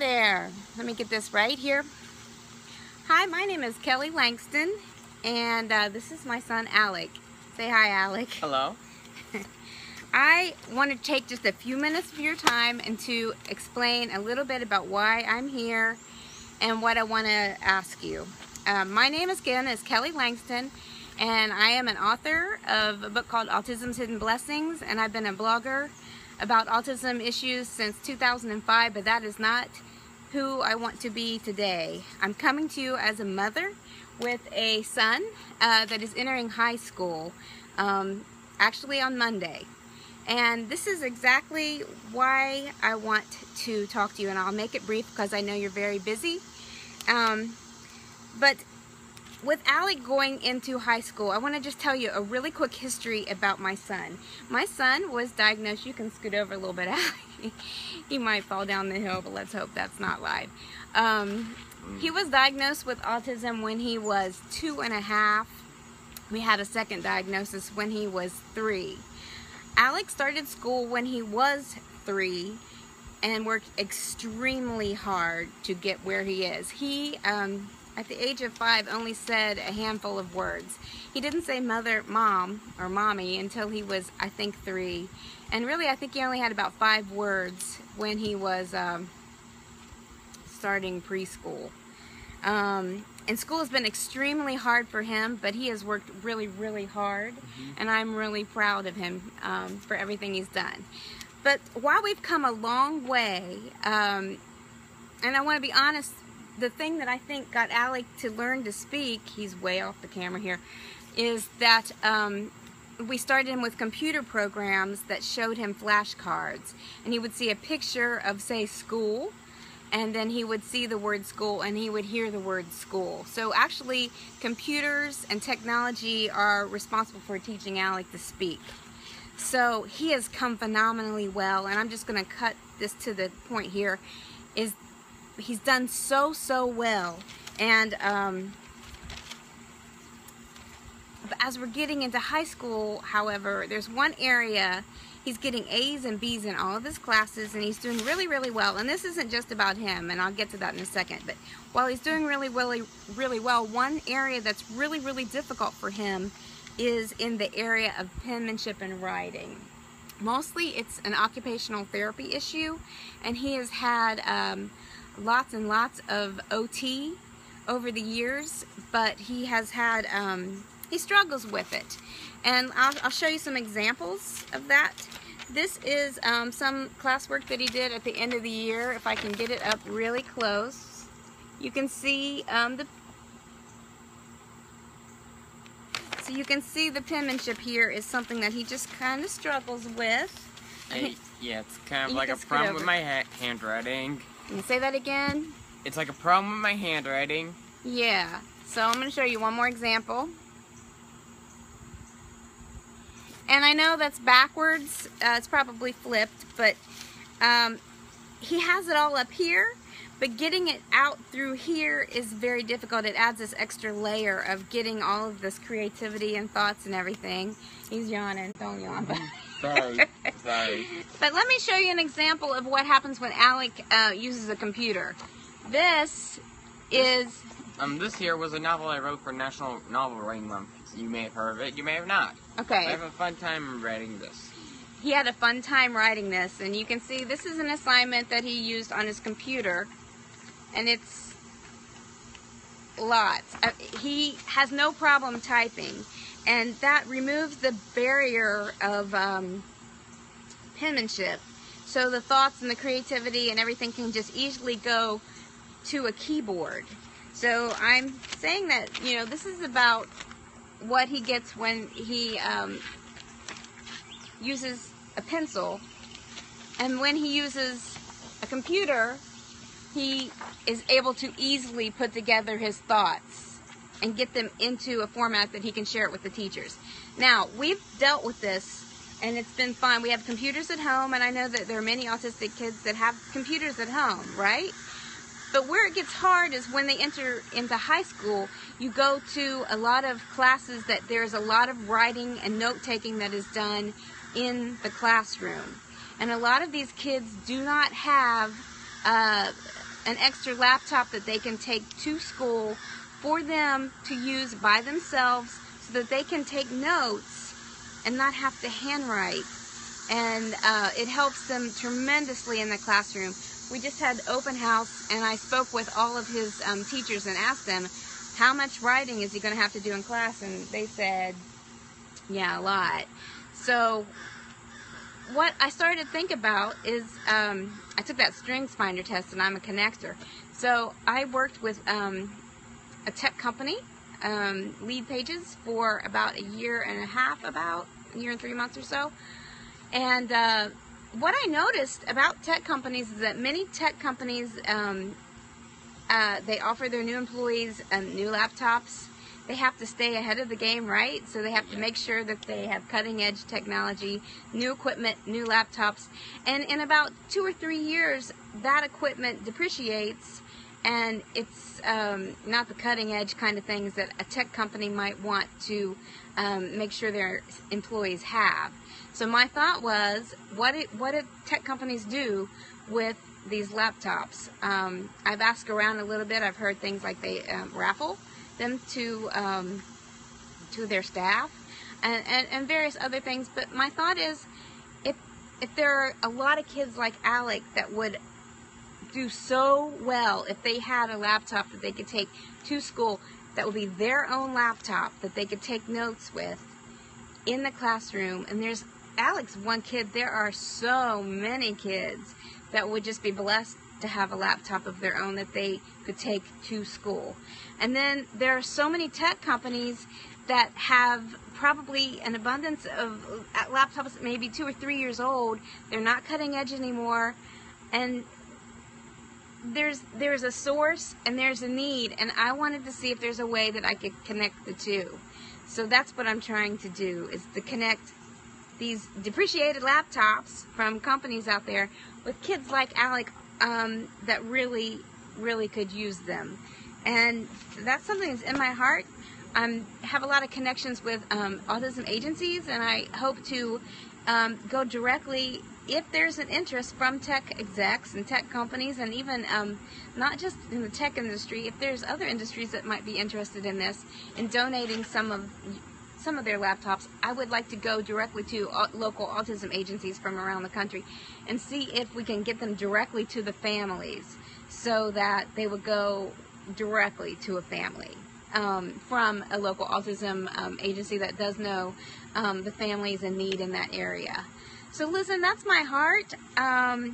there. Let me get this right here. Hi, my name is Kelly Langston, and this is my son, Alec. Say hi, Alec. Hello. I want to take just a few minutes of your time and to explain a little bit about why I'm here and what I want to ask you. My name is Kelly Langston, and I am an author of a book called Autism's Hidden Blessings, and I've been a blogger about autism issues since 2005, but that is not who I want to be today. I'm coming to you as a mother with a son that is entering high school, actually on Monday. And this is exactly why I want to talk to you, and I'll make it brief because I know you're very busy. But with Alec going into high school, I want to just tell you a really quick history about my son. My son was diagnosed, you can scoot over a little bit, Alec. He might fall down the hill, but let's hope that's not live. He was diagnosed with autism when he was 2.5. We had a second diagnosis when he was 3. Alex started school when he was 3 and worked extremely hard to get where he is. He, at the age of 5, only said a handful of words. He didn't say mother, mom, or mommy until he was, I think, 3. And really, I think he only had about 5 words when he was starting preschool. And school has been extremely hard for him, but he has worked really, really hard, and I'm really proud of him for everything he's done. But while we've come a long way, and I want to be honest, the thing that I think got Alec to learn to speak, he's way off the camera here, is that we started him with computer programs that showed him flashcards, and he would see a picture of, say, school, and then he would see the word school and he would hear the word school. So actually, computers and technology are responsible for teaching Alec to speak. So he has come phenomenally well, and I'm just going to cut this to the point here, is he's done so well. And as we're getting into high school, however, there's one area he's getting A's and B's in all of his classes, and he's doing really, really well. And this isn't just about him, and I'll get to that in a second. But while he's doing really well, one area that's really, really difficult for him is in the area of penmanship and writing. Mostly it's an occupational therapy issue, and he has had lots and lots of OT over the years, but he has had, he struggles with it. And I'll show you some examples of that. This is some classwork that he did at the end of the year. If I can get it up really close, you can see so you can see the penmanship here is something that he just kind of struggles with. Yeah, it's kind of like a problem with my handwriting. Can you say that again? It's like a problem with my handwriting. Yeah. So I'm going to show you one more example. And I know that's backwards, it's probably flipped, but he has it all up here, but getting it out through here is very difficult. It adds this extra layer of getting all of this creativity and thoughts and everything. He's yawning, don't yawn. Sorry. But let me show you an example of what happens when Alec uses a computer. This is... this here was a novel I wrote for National Novel Writing Month. You may have heard of it, you may have not. Okay. I have a fun time writing this. He had a fun time writing this, and you can see this is an assignment that he used on his computer, and it's lots. He has no problem typing, and that removes the barrier of penmanship, so the thoughts and the creativity and everything can just easily go to a keyboard. So I'm saying that, you know, this is about what he gets when he uses a pencil, and when he uses a computer, he is able to easily put together his thoughts and get them into a format that he can share it with the teachers. Now, we've dealt with this, and it's been fun. We have computers at home, and I know that there are many autistic kids that have computers at home, right? But where it gets hard is when they enter into high school, you go to a lot of classes that there's a lot of writing and note-taking that is done in the classroom. And a lot of these kids do not have an extra laptop that they can take to school for them to use by themselves so that they can take notes and not have to handwrite. And it helps them tremendously in the classroom. We just had open house, and I spoke with all of his teachers and asked them, how much writing is he going to have to do in class? And they said, yeah, a lot. So what I started to think about is, I took that strings finder test, and I'm a connector. So I worked with a tech company, Lead Pages, for about a year and a half, about a year and 3 months or so. And what I noticed about tech companies is that many tech companies, they offer their new employees new laptops. They have to stay ahead of the game, right? So they have to make sure that they have cutting-edge technology, new equipment, new laptops. And in about 2 or 3 years, that equipment depreciates, and it's not the cutting-edge kind of things that a tech company might want to make sure their employees have. So my thought was, what did tech companies do with these laptops? I've asked around a little bit. I've heard things like they raffle them to their staff and various other things. But my thought is, if there are a lot of kids like Alec that would do so well if they had a laptop that they could take to school, that would be their own laptop that they could take notes with in the classroom. And there's Alec's one kid. There are so many kids that would just be blessed to have a laptop of their own that they could take to school. And then there are so many tech companies that have probably an abundance of laptops that may be 2 or 3 years old. They're not cutting edge anymore, and there's a source and there's a need, and I wanted to see if there's a way that I could connect the two. So that's what I'm trying to do, is to connect these depreciated laptops from companies out there with kids like Alec that really could use them. And that's something that's in my heart. I have a lot of connections with autism agencies, and I hope to go directly, if there's an interest from tech execs and tech companies, and even not just in the tech industry, if there's other industries that might be interested in this, in donating some of their laptops, I would like to go directly to local autism agencies from around the country and see if we can get them directly to the families, so that they would go directly to a family from a local autism agency that does know the families in need in that area. So listen, that's my heart. I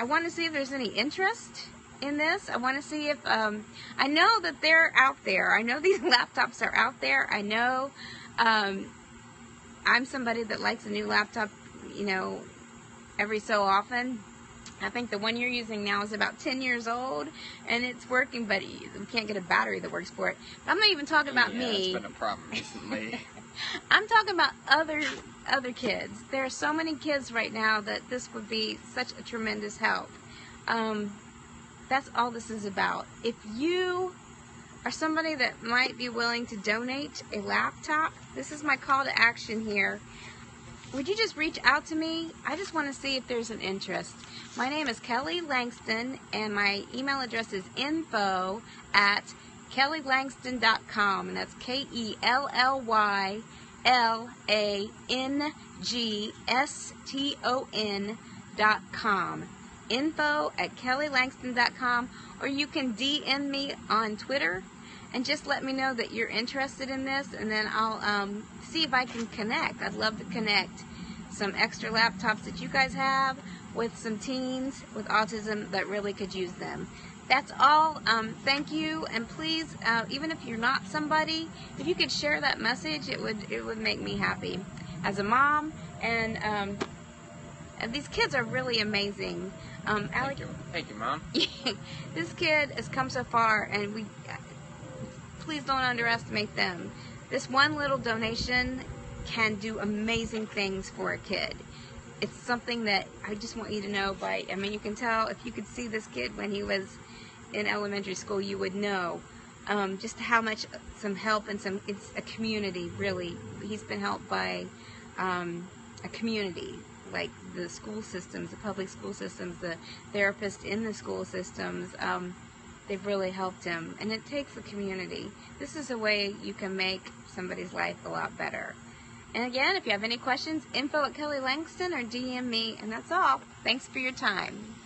want to see if there's any interest in this. I want to see if, I know that they're out there. I know these laptops are out there. I know I'm somebody that likes a new laptop, you know, every so often. I think the one you're using now is about 10 years old, and it's working, but you can't get a battery that works for it. But I'm not even talking about me. That's been a problem recently. I'm talking about other kids. There are so many kids right now that this would be such a tremendous help. That's all this is about. If you are somebody that might be willing to donate a laptop, this is my call to action here. Would you just reach out to me? I just want to see if there's an interest. My name is Kelly Langston, and my email address is info@kellylangston.com, and that's KELLYLANGSTON.com. info@kellylangston.com, or you can DM me on Twitter and just let me know that you're interested in this, and then I'll see if I can connect. I'd love to connect some extra laptops that you guys have with some teens with autism that really could use them. That's all. Thank you, and please, even if you're not somebody, if you could share that message, it would make me happy as a mom. And these kids are really amazing. Alec, Thank you, Mom. This kid has come so far, and please don't underestimate them. This one little donation can do amazing things for a kid. It's something that I just want you to know I mean, you can tell, if you could see this kid when he was in elementary school, you would know just how much some help and it's a community, really. He's been helped by a community, like the school systems, the public school systems, the therapists in the school systems. They've really helped him, and it takes a community. This is a way you can make somebody's life a lot better. And again, if you have any questions, info@Kelly Langston or DM me, and that's all. Thanks for your time.